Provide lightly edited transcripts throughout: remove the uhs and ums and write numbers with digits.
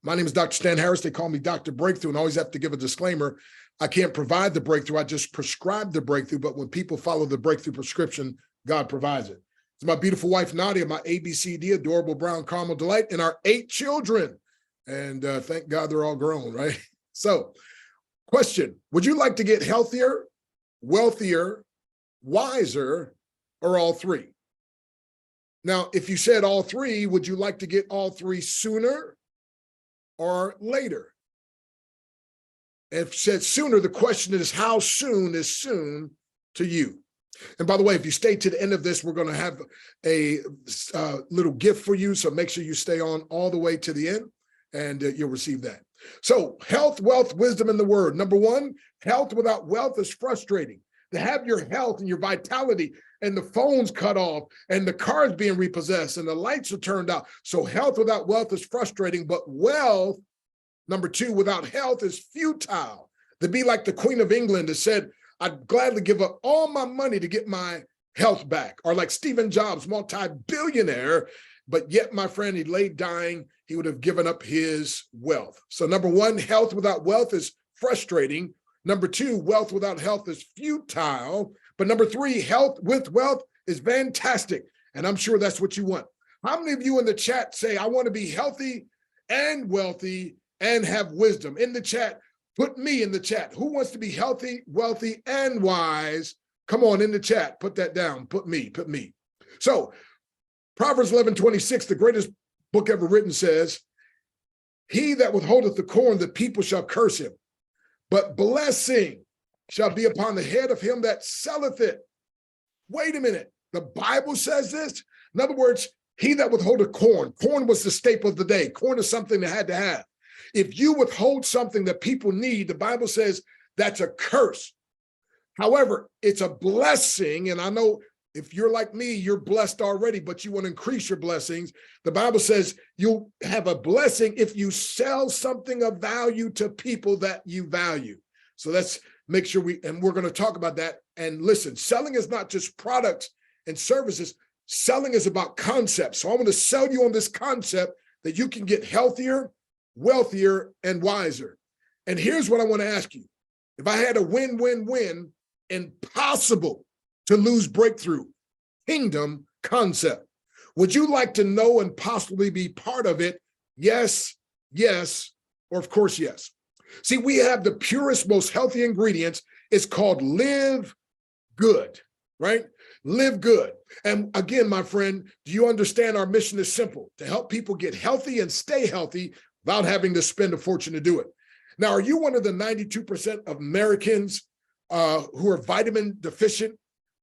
My name is Dr. Stan Harris. They call me Dr. Breakthrough, and I always have to give a disclaimer. I can't provide the breakthrough. I just prescribe the breakthrough. But when people follow the breakthrough prescription, God provides it. It's my beautiful wife, Nadia, my ABCD, adorable brown caramel delight, and our 8 children. And thank God they're all grown, right? So, question, would you like to get healthier, wealthier, wiser, or all 3? Now, if you said all 3, would you like to get all 3 sooner or later? If you said sooner, the question is, how soon is soon to you? And by the way, if you stay to the end of this, we're going to have a little gift for you. So make sure you stay on all the way to the end, and you'll receive that. So health, wealth, wisdom, and the word. Number 1, health without wealth is frustrating. To have your health and your vitality and the phone's cut off and the car's being repossessed and the lights are turned out. So health without wealth is frustrating, but wealth, number 2, without health is futile. To be like the Queen of England that said, I'd gladly give up all my money to get my health back. Or like Stephen Jobs, multi-billionaire, but yet, my friend, he lay dying, he would have given up his wealth. So number 1, health without wealth is frustrating. Number 2, wealth without health is futile. But number 3, health with wealth is fantastic. And I'm sure that's what you want. How many of you in the chat say, I want to be healthy and wealthy and have wisdom? In the chat, put me in the chat. Who wants to be healthy, wealthy, and wise? Come on in the chat, put that down, put me. So Proverbs 11:26, the greatest book ever written, says, he that withholdeth the corn, the people shall curse him. But blessing shall be upon the head of him that selleth it. Wait a minute. The Bible says this? In other words, he that withholdeth corn was the staple of the day. Corn is something they had to have. If you withhold something that people need, the Bible says that's a curse. However, it's a blessing. And I know if you're like me, you're blessed already, but you want to increase your blessings. The Bible says you'll have a blessing if you sell something of value to people that you value. So let's make sure and we're going to talk about that. And listen, selling is not just products and services. Selling is about concepts. So I want to sell you on this concept that you can get healthier, wealthier, and wiser. And here's what I want to ask you. If I had a win-win-win, impossible to lose breakthrough kingdom concept, would you like to know and possibly be part of it? Yes, yes, or of course, yes. See, we have the purest, most healthy ingredients. It's called Live Good, right? Live Good. And again, my friend, do you understand our mission is simple, to help people get healthy and stay healthy without having to spend a fortune to do it. Now, are you one of the 92% of Americans who are vitamin deficient?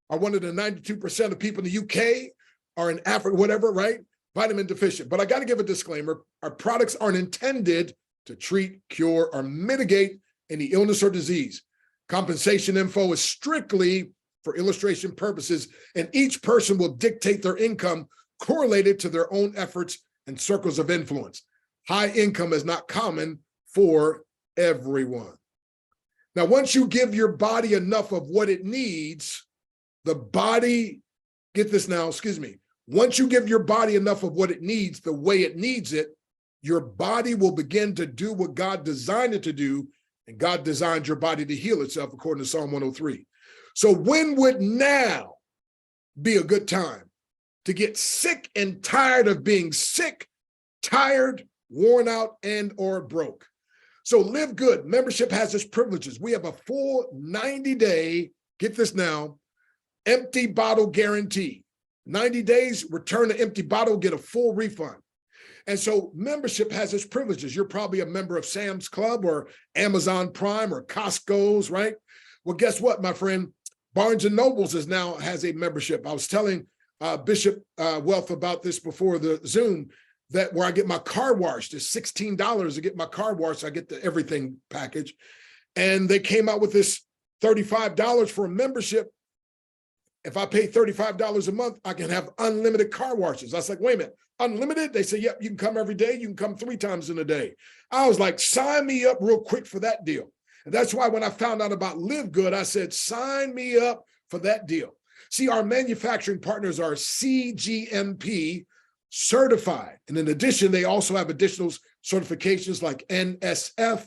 Are one of the 92% of people in the UK or in Africa, whatever, right? Vitamin deficient. But I got to give a disclaimer. Our products aren't intended to treat, cure, or mitigate any illness or disease. Compensation info is strictly for illustration purposes, and each person will dictate their income correlated to their own efforts and circles of influence. High income is not common for everyone. Now, once you give your body enough of what it needs, the body, get this now, once you give your body enough of what it needs, the way it needs it, your body will begin to do what God designed it to do, and God designed your body to heal itself according to Psalm 103. So when would now be a good time to get sick and tired of being sick, tired, worn out, and or broke? So Live Good membership has its privileges. We have a full 90-day, get this now, empty bottle guarantee. 90 days, return the empty bottle, get a full refund. And so membership has its privileges. You're probably a member of Sam's Club or Amazon Prime or Costco's, right? Well, guess what, my friend? Barnes & Nobles has a membership. I was telling Bishop Wealth about this before the Zoom, that where I get my car washed is $16 to get my car washed. I get the everything package. And they came out with this $35 for a membership. If I pay $35 a month, I can have unlimited car washes. I was like, wait a minute, unlimited? They say, yep, you can come every day. You can come 3 times in a day. I was like, sign me up real quick for that deal. And that's why when I found out about Live Good, I said, sign me up for that deal. See, our manufacturing partners are CGMP certified. And in addition, they also have additional certifications like NSF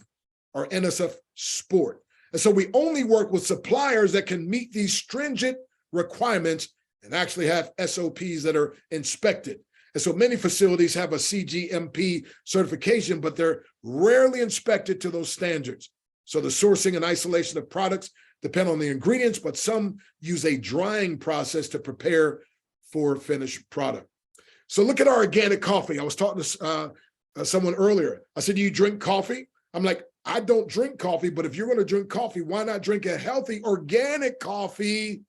or NSF Sport. And so we only work with suppliers that can meet these stringent requirements and actually have SOPs that are inspected. And so many facilities have a CGMP certification, but they're rarely inspected to those standards. So the sourcing and isolation of products depend on the ingredients, but some use a drying process to prepare for finished product. So look at our organic coffee. I was talking to someone earlier. I said, do you drink coffee? I'm like, I don't drink coffee, but if you're going to drink coffee, why not drink a healthy organic coffee?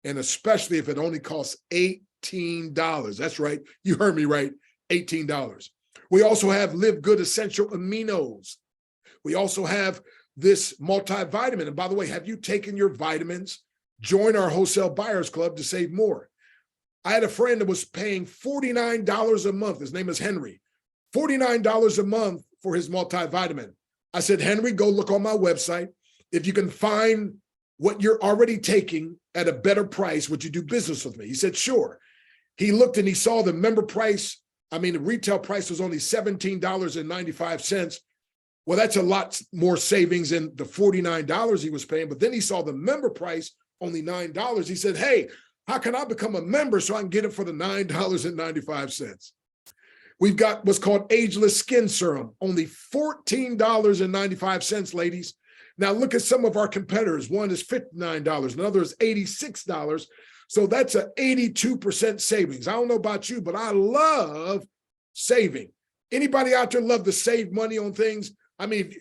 And especially if it only costs $18. That's right. You heard me right. $18. We also have Live Good Essential Aminos. We also have this multivitamin. And by the way, have you taken your vitamins? Join our wholesale buyers club to save more. I had a friend that was paying $49 a month. His name is Henry. $49 a month for his multivitamin. I said, Henry, go look on my website. If you can find what you're already taking at a better price, would you do business with me? He said, sure. He looked and he saw the member price. I mean, the retail price was only $17.95. Well, that's a lot more savings than the $49 he was paying. But then he saw the member price, only $9. He said, hey, how can I become a member so I can get it for the $9.95? We've got what's called Ageless Skin Serum, only $14.95, ladies. Now look at some of our competitors. One is $59, another is $86. So that's an 82% savings. I don't know about you, but I love saving. Anybody out there love to save money on things? I mean,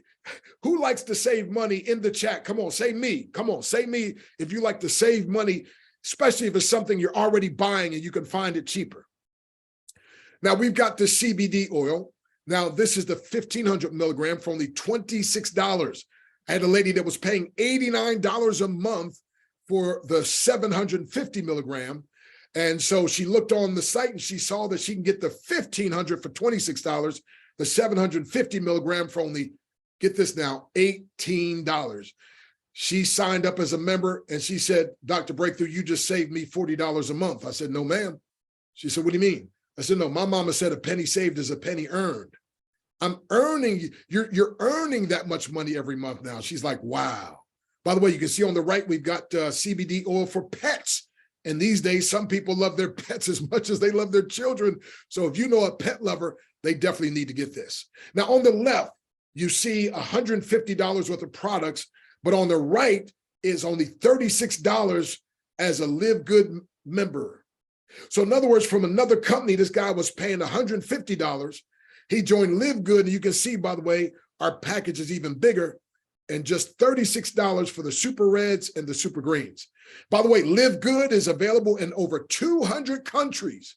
who likes to save money in the chat? Come on, say me. Come on, say me if you like to save money, especially if it's something you're already buying and you can find it cheaper. Now we've got the CBD oil. Now this is the 1,500 milligram for only $26. I had a lady that was paying $89 a month for the 750 milligram. And so she looked on the site and she saw that she can get the 1,500 for $26, the 750 milligram for only, get this now, $18. She signed up as a member and she said, Dr. Breakthrough, you just saved me $40 a month. I said, no, ma'am. She said, what do you mean? I said, no, my mama said a penny saved is a penny earned. I'm earning, you're earning that much money every month now. She's like, wow. By the way, you can see on the right, we've got CBD oil for pets. And these days, some people love their pets as much as they love their children. So if you know a pet lover, they definitely need to get this. Now on the left, you see $150 worth of products, but on the right is only $36 as a Live Good member. So in other words, from another company, this guy was paying $150. He joined Live Good, and you can see, by the way, our package is even bigger, and just $36 for the Super Reds and the Super Greens. By the way, Live Good is available in over 200 countries,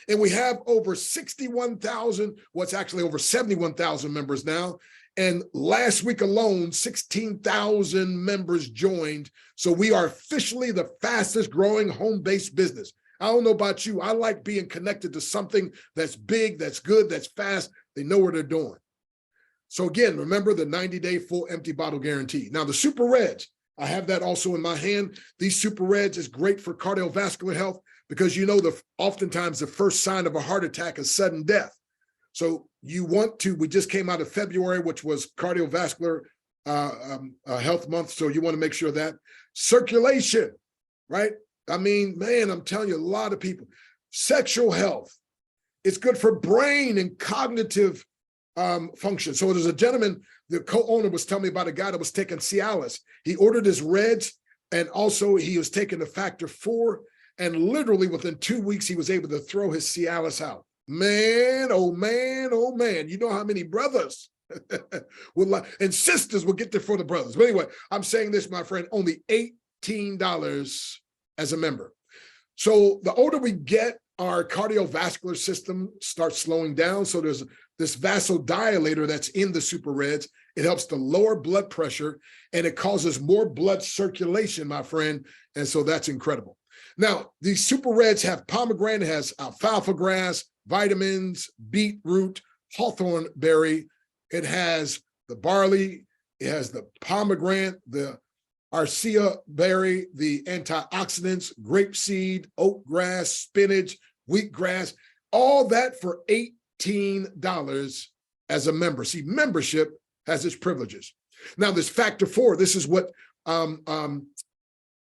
and we have over 61,000, what's actually over 71,000 members now. And last week alone, 16,000 members joined. So we are officially the fastest growing home-based business. I don't know about you. I like being connected to something that's big, that's good, that's fast. They know what they're doing. So again, remember the 90-day full empty bottle guarantee. Now the Super Reds, I have that also in my hand. These Super Reds is great for cardiovascular health because you know oftentimes the first sign of a heart attack is sudden death. So you want to, we just came out of February, which was cardiovascular health month. So you want to make sure that circulation, right? I mean, man, I'm telling you, a lot of people, sexual health, it's good for brain and cognitive function. So there's a gentleman, the co-owner was telling me about a guy that was taking Cialis. He ordered his Reds, and also he was taking the Factor 4, and literally within 2 weeks, he was able to throw his Cialis out. Man, oh man, oh man. You know how many brothers and sisters will get there for the brothers. But anyway, I'm saying this, my friend, only $18 as a member. So the older we get, our cardiovascular system starts slowing down. So there's this vasodilator that's in the Super Reds. It helps to lower blood pressure and it causes more blood circulation, my friend. And so that's incredible. Now, these Super Reds have pomegranate, has alfalfa grass, vitamins, beetroot, hawthorn berry. It has the barley. It has the pomegranate, the arcia berry, the antioxidants, grapeseed, oat grass, spinach, wheatgrass, all that for $18 as a member. See, membership has its privileges. Now, this factor 4, this is what, oh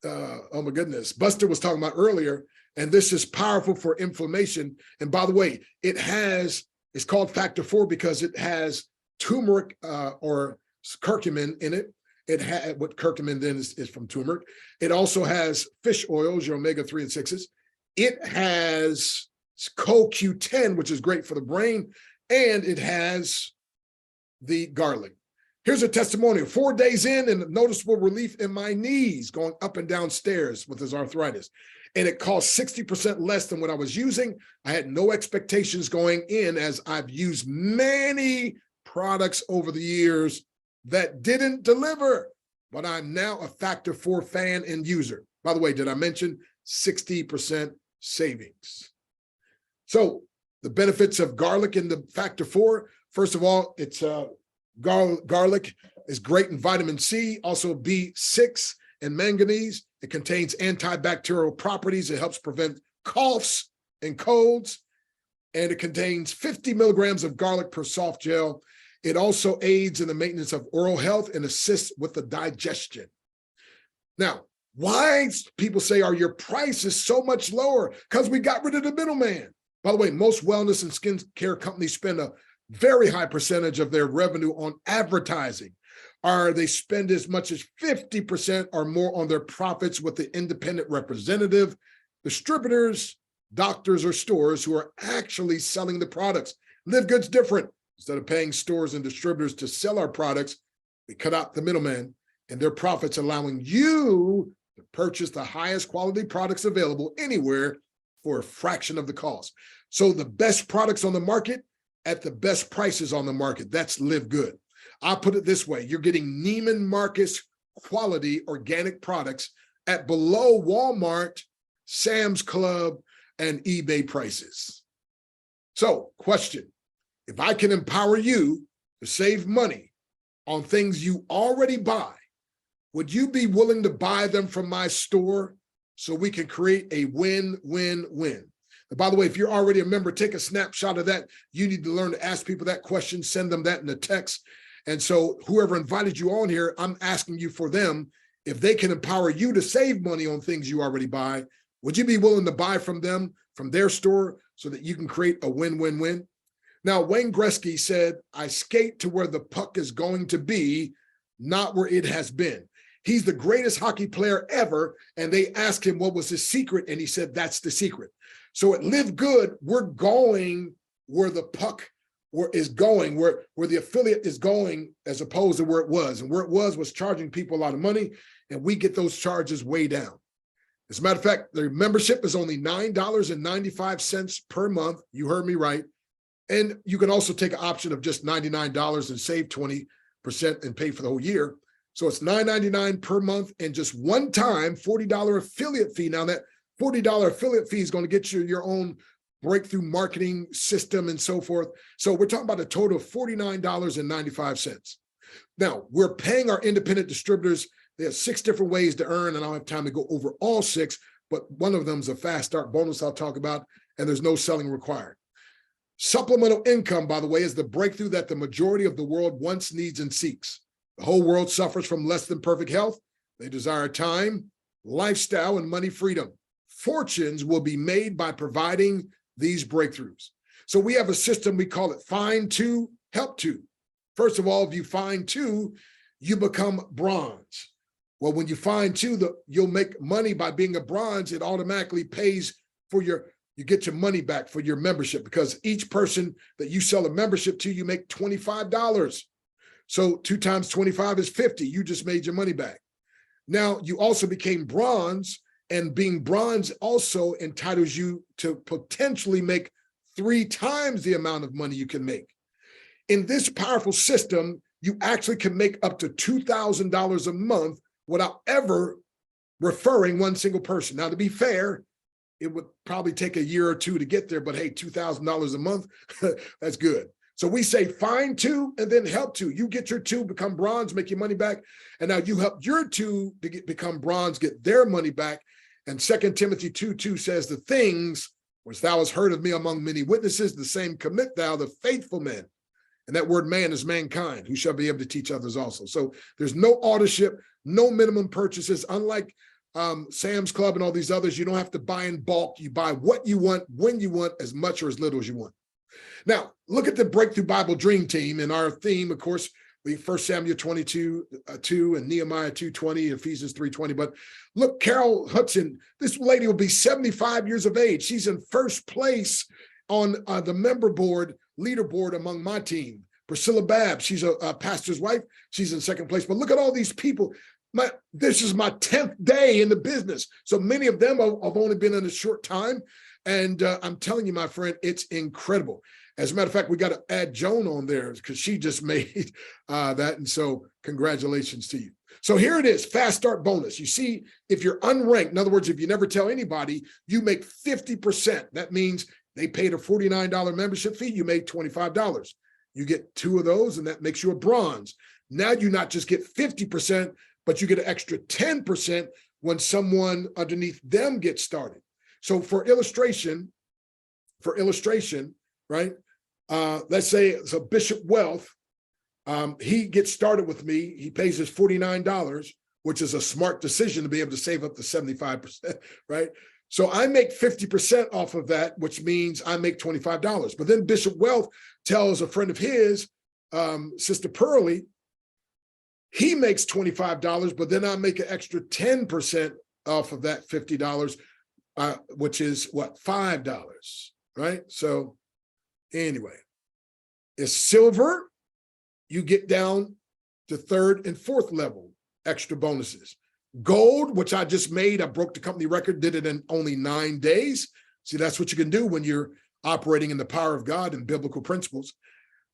my goodness, Buster was talking about earlier, and this is powerful for inflammation. And by the way, it's called factor 4 because it has turmeric or curcumin in it. It had what curcumin then is from turmeric. It also has fish oils, your omega-3 and 6s. It has CoQ10, which is great for the brain, and it has the garlic. Here's a testimonial. 4 days in and noticeable relief in my knees going up and down stairs with his arthritis. And it cost 60% less than what I was using. I had no expectations going in, as I've used many products over the years that didn't deliver, but I'm now a factor 4 fan and user. By the way, did I mention 60% savings? So the benefits of garlic in the factor 4, first of all, it's garlic is great in vitamin C, also B6 and manganese. It contains antibacterial properties. It helps prevent coughs and colds. And it contains 50 milligrams of garlic per soft gel. It also aids in the maintenance of oral health and assists with the digestion. Now, why people say, are your prices so much lower? Because we got rid of the middleman. By the way, most wellness and skincare companies spend a very high percentage of their revenue on advertising. Or they spend as much as 50% or more on their profits with the independent representative, distributors, doctors, or stores who are actually selling the products. Live Good's different. Instead of paying stores and distributors to sell our products, we cut out the middleman and their profits, allowing you to purchase the highest quality products available anywhere for a fraction of the cost. So the best products on the market at the best prices on the market. That's Live Good. I'll put it this way. You're getting Neiman Marcus quality organic products at below Walmart, Sam's Club, and eBay prices. So, question, if I can empower you to save money on things you already buy, would you be willing to buy them from my store so we can create a win-win-win? And by the way, if you're already a member, take a snapshot of that. You need to learn to ask people that question, send them that in a text. And so whoever invited you on here, I'm asking you for them. If they can empower you to save money on things you already buy, would you be willing to buy from them, from their store, so that you can create a win-win-win? Now, Wayne Gretzky said, I skate to where the puck is going to be, not where it has been. He's the greatest hockey player ever. And they asked him what was his secret. And he said, that's the secret. So at Live Good, we're going where the puck is going, where the affiliate is going, as opposed to where it was. And where it was charging people a lot of money. And we get those charges way down. As a matter of fact, their membership is only $9.95 per month. You heard me right. And you can also take an option of just $99 and save 20% and pay for the whole year. So it's $9.99 per month and just one time $40 affiliate fee. Now that $40 affiliate fee is going to get you your own breakthrough marketing system and so forth. So we're talking about a total of $49.95. Now we're paying our independent distributors. They have 6 different ways to earn, and I don't have time to go over all 6, but one of them is a fast start bonus I'll talk about, and there's no selling required. Supplemental income, by the way, is the breakthrough that the majority of the world wants, needs, and seeks. The whole world suffers from less than perfect health. They desire time, lifestyle, and money freedom. Fortunes will be made by providing these breakthroughs. So we have a system, we call it Find Two, Help Two. First of all, if you find two, you become bronze. Well, when you find two, you'll make money by being a bronze. It automatically pays for you get your money back for your membership, because each person that you sell a membership to, you make $25. So 2 times 25 is 50. You just made your money back. Now you also became bronze, and being bronze also entitles you to potentially make 3 times the amount of money you can make. In this powerful system, you actually can make up to $2,000 a month without ever referring one single person. Now, to be fair, it would probably take a year or 2 to get there, but hey, $2,000 a month, that's good. So we say find 2 and then help 2. You get your 2, become bronze, make your money back. And now you help your 2 to become bronze, get their money back. And 2 Timothy 2:2 says, the things which thou hast heard of me among many witnesses, the same commit thou, the faithful men. And that word man is mankind, who shall be able to teach others also. So there's no authorship, no minimum purchases. Unlike Sam's Club and all these others, you don't have to buy in bulk. You buy what you want, when you want, as much or as little as you want. Now, look at the Breakthrough Bible Dream Team. And our theme, of course, we 1 Samuel 22:2 and Nehemiah 2:20, Ephesians 3:20. But look, Carol Hudson, this lady will be 75 years of age. She's in first place on the member board, leaderboard among my team. Priscilla Babb, she's a pastor's wife. She's in second place. But look at all these people. This is my 10th day in the business. So many of them have only been in a short time. And I'm telling you, my friend, it's incredible. As a matter of fact, we got to add Joan on there because she just made that. And so congratulations to you. So here it is, fast start bonus. You see, if you're unranked, in other words, if you never tell anybody, you make 50%. That means they paid a $49 membership fee, you made $25. You get 2 of those, and that makes you a bronze. Now you not just get 50%, but you get an extra 10% when someone underneath them gets started. So for illustration, right? Let's say so Bishop Wealth, he gets started with me. He pays his $49, which is a smart decision to be able to save up to 75%, right? So I make 50% off of that, which means I make $25. But then Bishop Wealth tells a friend of his, Sister Pearlie, he makes $25, but then I make an extra 10% off of that $50, which is what, $5, right? So anyway, it's silver, you get down to 3rd and 4th level, extra bonuses. Gold, which I just made, I broke the company record, did it in only 9 days. See, that's what you can do when you're operating in the power of God and biblical principles.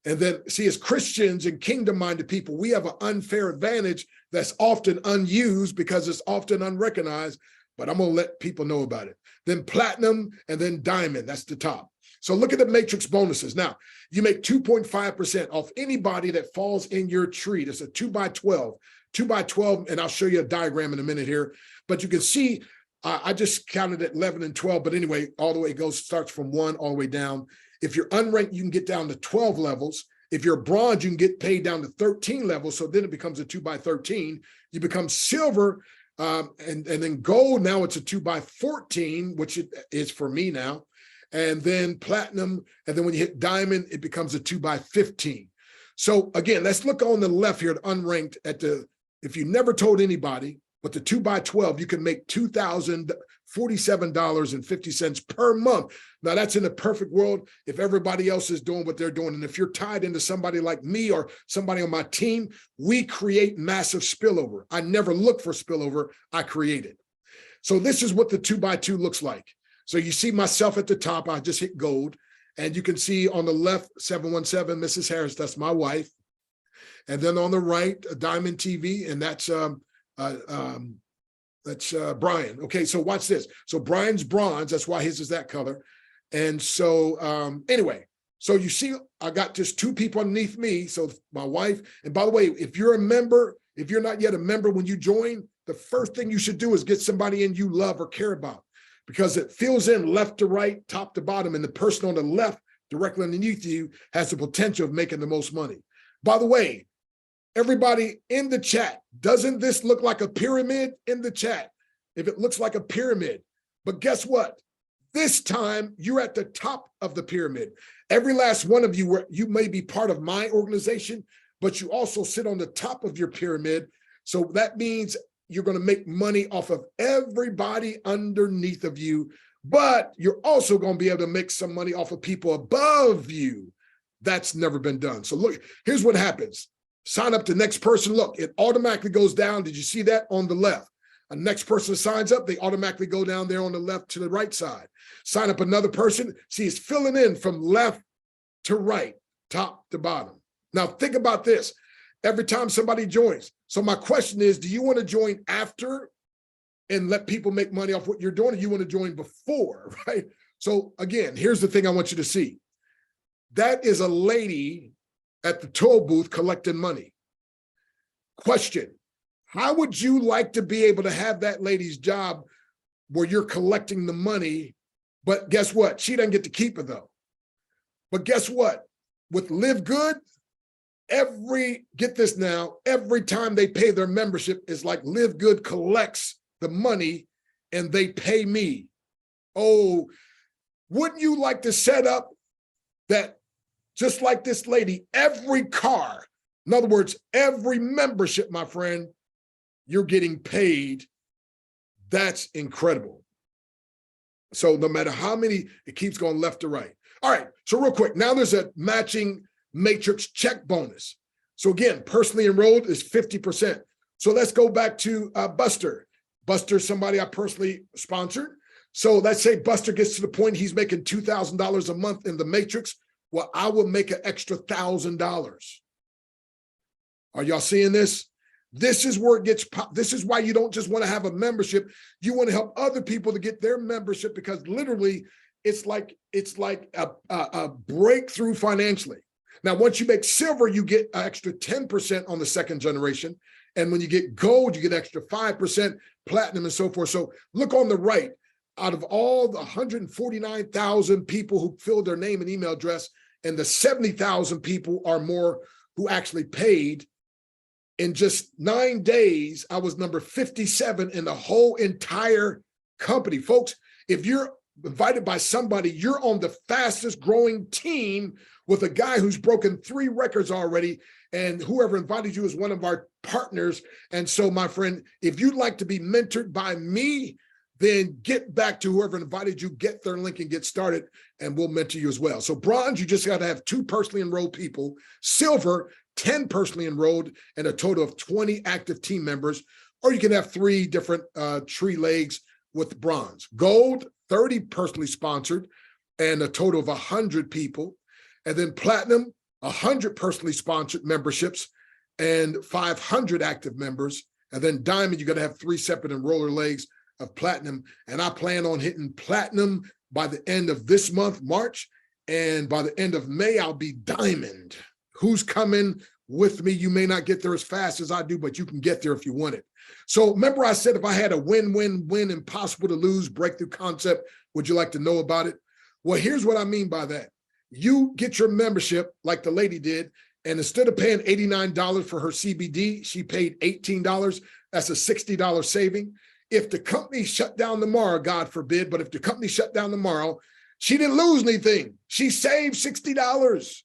And then, see, as Christians and kingdom-minded people, we have an unfair advantage that's often unused because it's often unrecognized, but I'm going to let people know about it. Then platinum, and then diamond, that's the top. So look at the matrix bonuses. Now, you make 2.5% off anybody that falls in your tree. It's a 2x12. 2x12, and I'll show you a diagram in a minute here. But you can see, I just counted at 11 and 12, but anyway, all the way it goes, starts from 1 all the way down. If you're unranked, you can get down to 12 levels. If you're bronze, you can get paid down to 13 levels. So then it becomes a 2x13. You become silver, and then gold, now it's a 2x14, which it is for me now. And then platinum, and then when you hit diamond, it becomes a 2x15. So again, let's look on the left here at unranked at the, if you never told anybody, but the 2x12, you can make $2,047.50 per month. Now that's in the perfect world if everybody else is doing what they're doing. And if you're tied into somebody like me or somebody on my team, we create massive spillover. I never look for spillover, I create it. So this is what the 2x2 looks like. So you see myself at the top, I just hit gold. And you can see on the left, 717, Mrs. Harris, that's my wife. And then on the right, a Diamond TV, and that's Brian. Okay, so watch this. So Brian's bronze, that's why his is that color. And so anyway, so you see, I got just 2 people underneath me. So my wife, and by the way, if you're a member, if you're not yet a member, when you join, the first thing you should do is get somebody in you love or care about, because it fills in left to right, top to bottom, and the person on the left directly underneath you has the potential of making the most money. By the way, everybody in the chat, doesn't this look like a pyramid in the chat? If it looks like a pyramid, but guess what? This time you're at the top of the pyramid. Every last one of you, you may be part of my organization, but you also sit on the top of your pyramid. So that means you're going to make money off of everybody underneath of you, but you're also going to be able to make some money off of people above you. That's never been done. So look, here's what happens. Sign up the next person. Look, it automatically goes down. Did you see that on the left? A next person signs up, they automatically go down there on the left to the right side. Sign up another person. See, it's filling in from left to right, top to bottom. Now think about this. Every time somebody joins. So my question is, do you want to join after and let people make money off what you're doing, or you want to join before, right? So again, here's the thing I want you to see. That is a lady at the toll booth collecting money. Question, how would you like to be able to have that lady's job where you're collecting the money, but guess what? She doesn't get to keep it though. But guess what? With Live Good, get this now, every time they pay their membership, is like Live Good collects the money and they pay me. Oh, wouldn't you like to set up that, just like this lady, every car, in other words, every membership, my friend, you're getting paid? That's incredible. So no matter how many, it keeps going left to right. All right, so real quick, now there's a matching matrix check bonus. So again, personally enrolled is 50%. So let's go back to Buster. Buster, somebody I personally sponsored. So let's say Buster gets to the point he's making $2,000 a month in the matrix. Well, I will make an extra $1,000. Are y'all seeing this? This is where it gets, this is why you don't just want to have a membership. You want to help other people to get their membership, because literally it's like a breakthrough financially. Now, once you make silver, you get an extra 10% on the second generation. And when you get gold, you get extra 5%, platinum, and so forth. So look on the right, out of all the 149,000 people who filled their name and email address, and the 70,000 people or more who actually paid, in just 9 days, I was number 57 in the whole entire company. Folks, if you're invited by somebody, you're on the fastest growing team with a guy who's broken 3 records already, and whoever invited you is one of our partners. And so, my friend, if you'd like to be mentored by me, then get back to whoever invited you, get their link and get started, and we'll mentor you as well. So bronze, you just got to have 2 personally enrolled people. Silver, 10 personally enrolled, and a total of 20 active team members, or you can have 3 different tree legs with bronze. Gold, 30 personally sponsored, and a total of 100 people. And then platinum, 100 personally sponsored memberships and 500 active members. And then diamond, you're going to have 3 separate enroller legs of platinum. And I plan on hitting platinum by the end of this month, March. And by the end of May, I'll be diamond. Who's coming with me? You may not get there as fast as I do, but you can get there if you want it. So remember I said if I had a win-win-win, impossible to lose breakthrough concept, would you like to know about it? Well, here's what I mean by that. You get your membership like the lady did, and instead of paying $89 for her CBD, she paid $18. That's a $60 saving. If the company shut down tomorrow, God forbid, but if the company shut down tomorrow, she didn't lose anything. She saved $60.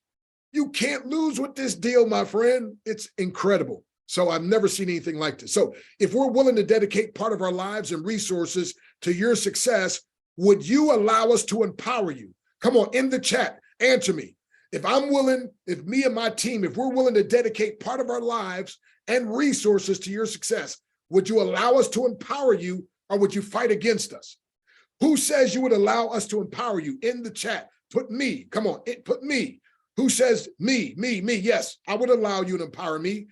You can't lose with this deal, my friend. It's incredible. So I've never seen anything like this. So if we're willing to dedicate part of our lives and resources to your success, would you allow us to empower you? Come on, in the chat, answer me. If I'm willing, if me and my team, if we're willing to dedicate part of our lives and resources to your success, would you allow us to empower you, or would you fight against us? Who says you would allow us to empower you? In the chat, put me. Come on, put me. Who says me? Yes, I would allow you to empower me.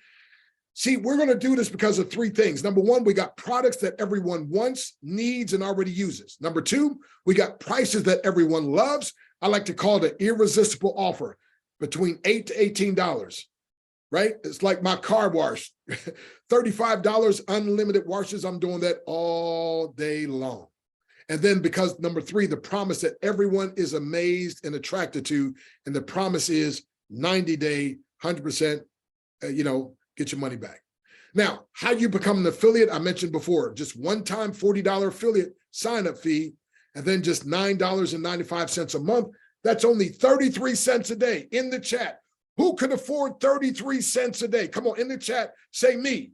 See, we're going to do this because of 3 things. Number 1, we got products that everyone wants, needs, and already uses. Number 2, we got prices that everyone loves. I like to call it an irresistible offer, between $8 to $18, right? It's like my car wash, $35, unlimited washes. I'm doing that all day long. And then because number 3, the promise that everyone is amazed and attracted to, and the promise is 90-day, 100%, get your money back. Now, how you become an affiliate, I mentioned before, just one-time $40 affiliate sign-up fee, and then just $9.95 a month. That's only 33 cents a day. In the chat, who can afford 33 cents a day? Come on, in the chat, say me.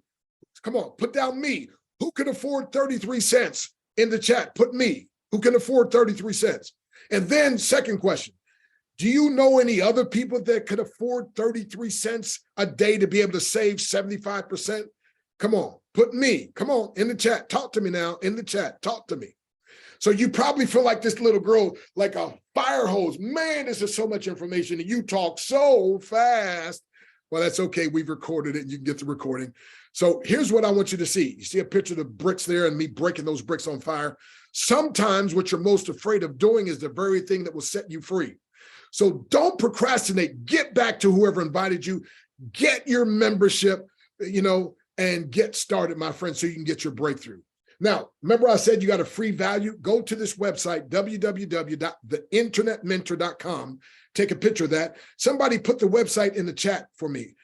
Come on, put down me. Who can afford 33 cents? In the chat, put me. Who can afford 33 cents? And then second question, do you know any other people that could afford 33 cents a day to be able to save 75%? Come on, put me. Come on, in the chat. Talk to me now. In the chat, talk to me. So you probably feel like this little girl, like a fire hose. Man, this is so much information, and you talk so fast. Well, that's okay. We've recorded it, and you can get the recording. So here's what I want you to see. You see a picture of the bricks there and me breaking those bricks on fire. Sometimes what you're most afraid of doing is the very thing that will set you free. So don't procrastinate. Get back to whoever invited you. Get your membership, and get started, my friend, so you can get your breakthrough. Now, remember I said you got a free value? Go to this website, www.theinternetmentor.com. Take a picture of that. Somebody put the website in the chat for me.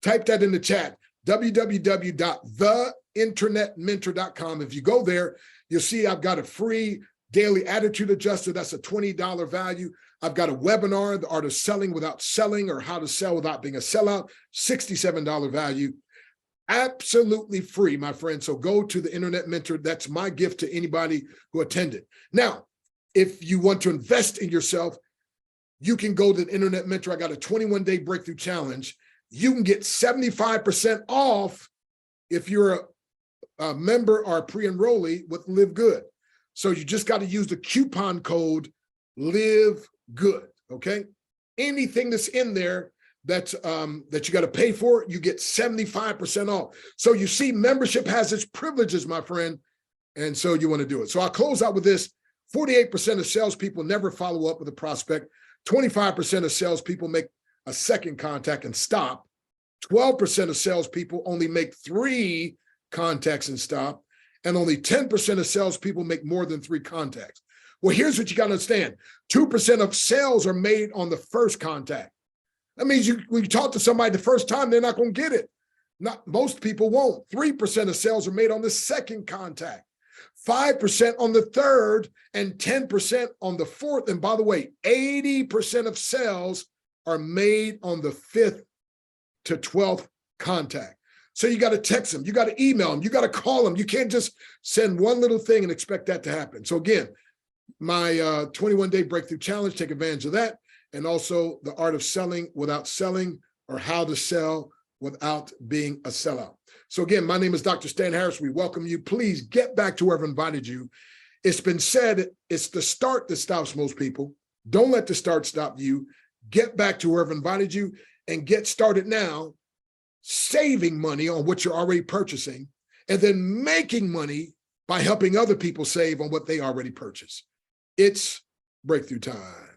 Type that in the chat, www.theinternetmentor.com. If you go there, you'll see I've got a free daily attitude adjuster. That's a $20 value. I've got a webinar, The Art of Selling Without Selling, or How to Sell Without Being a Sellout, $67 value. Absolutely free, my friend. So go to the Internet Mentor. That's my gift to anybody who attended. Now, if you want to invest in yourself, you can go to the Internet Mentor. I got a 21-day breakthrough challenge. You can get 75% off if you're a member or a pre-enrollee with Live Good. So you just got to use the coupon code Live Good, okay? Anything that's in there that you got to pay for, you get 75% off. So you see, membership has its privileges, my friend, and so you want to do it. So I'll close out with this. 48% of salespeople never follow up with a prospect. 25% of salespeople make a second contact and stop. 12% of salespeople only make 3 contacts and stop. And only 10% of salespeople make more than 3 contacts. Well, here's what you got to understand. 2% of sales are made on the first contact. That means when you talk to somebody the first time, they're not going to get it. Most people won't. 3% of sales are made on the second contact, 5% on the third, and 10% on the fourth. And by the way, 80% of sales are made on the 5th to 12th contact. So you got to text them, you got to email them, you got to call them. You can't just send one little thing and expect that to happen. So again, my 21-day breakthrough challenge, take advantage of that. And also The Art of Selling Without Selling, or How to Sell Without Being a Sellout. So again, my name is Dr. Stan Harris. We welcome you. Please get back to whoever invited you. It's been said, it's the start that stops most people. Don't let the start stop you. Get back to whoever invited you and get started now, saving money on what you're already purchasing, and then making money by helping other people save on what they already purchased. It's breakthrough time.